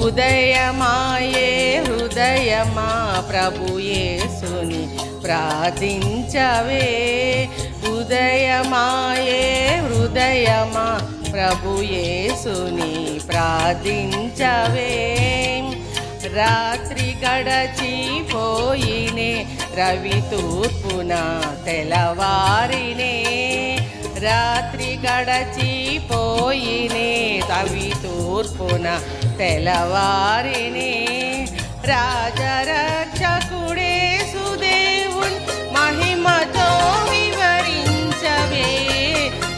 ఉదయమాయే హృదయమా ప్రభు యేసుని ప్రార్థించవే. ఉదయమాయే హృదయమా ప్రభు యేసుని ప్రార్థించవే. రాత్రి గడచిపోయినే రవి తూర్పున తెల్లవారినే. రాత్రి గడచిపోయినే రవి తూర్పున తెల్లవారినే. రాజరక్షకుడేసు దేవుని మహిమతో వివరించవే.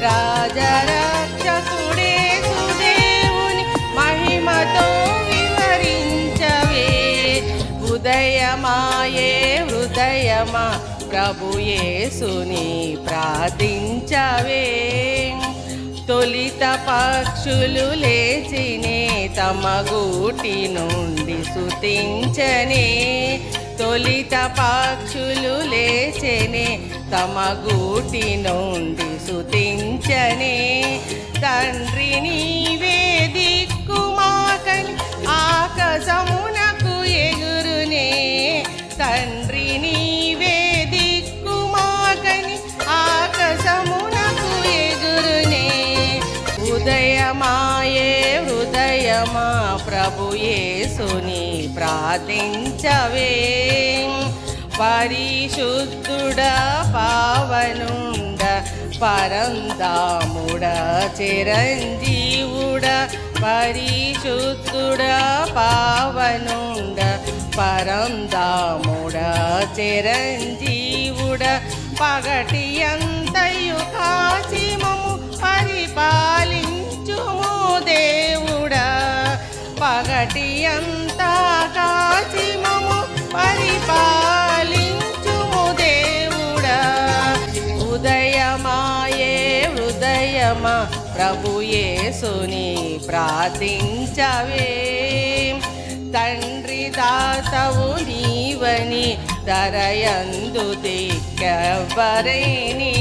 రాజరక్షకుడేసు దేవుని మహిమతో వివరించవే. ఉదయమాయే హృదయమా ప్రభు యేసుని ప్రార్థించవే. తొలిత పక్షులు లేచినే తమ గూటి నుండి స్తుతించనే. తొలిత పక్షులు లేచెనే తమ గూటి నుండి స్తుతించనే. తండ్రి నీవే దిక్కు మాకని ఆకాశమునకు ఎగురునే. తండ్రి నీవే దిక్కు మాకని ఆకాశమునకు ఎగురునే. ఉదయమాయే హృదయమా ప్రభు యేసుని ప్రార్థించవే. పరిశుద్ధుడ పావనుండ పరందాముడ చిరంజీవుడ. పరిశుద్ధుడ పావనుండ పరందాముడ చిరంజీవుడ. పగటి అంతయు కాచి మము పరిపాలించుము దేవుడా. పగటి అంతా కాచి మము పరిపాలించుము దేవుడా. ఉదయమాయే హృదయమా ప్రభు యేసుని ప్రార్థించవే. తండ్రి దాతవు నీవని దరయందు దిక్కెవ్వరేని.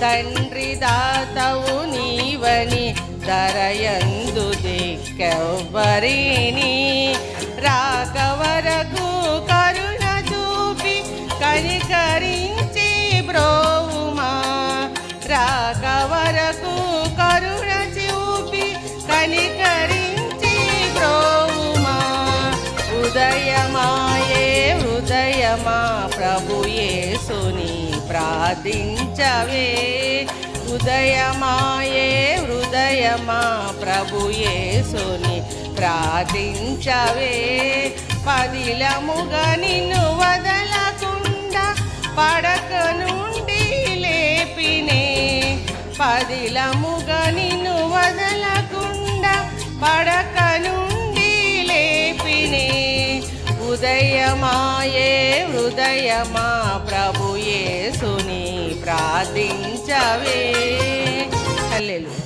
తండ్రి దాతవు నీవని దరయందు దిక్కెవ్వరేని. రాక వరకు కరుణ చూపి కనికరించి బ్రోవుమా. రాక వరకు కరుణ చూపి కనికరించి బ్రోవుమా. ఉదయమాయే హృదయమా ప్రభు యేసుని ప్రార్థించవే. ఉదయమాయే హృదయమా ప్రభు యేసుని ప్రార్థించవే. పదిలముగా నిన్ను వదలకుండా పడక నుండి లేపినే. పదిలముగా నిన్ను వదలకుండా పడక నుండి లేపినే. ఉదయమాయే హృదయమా ప్రభు యేసుని ప్రార్థించవే. హల్లెలూయా.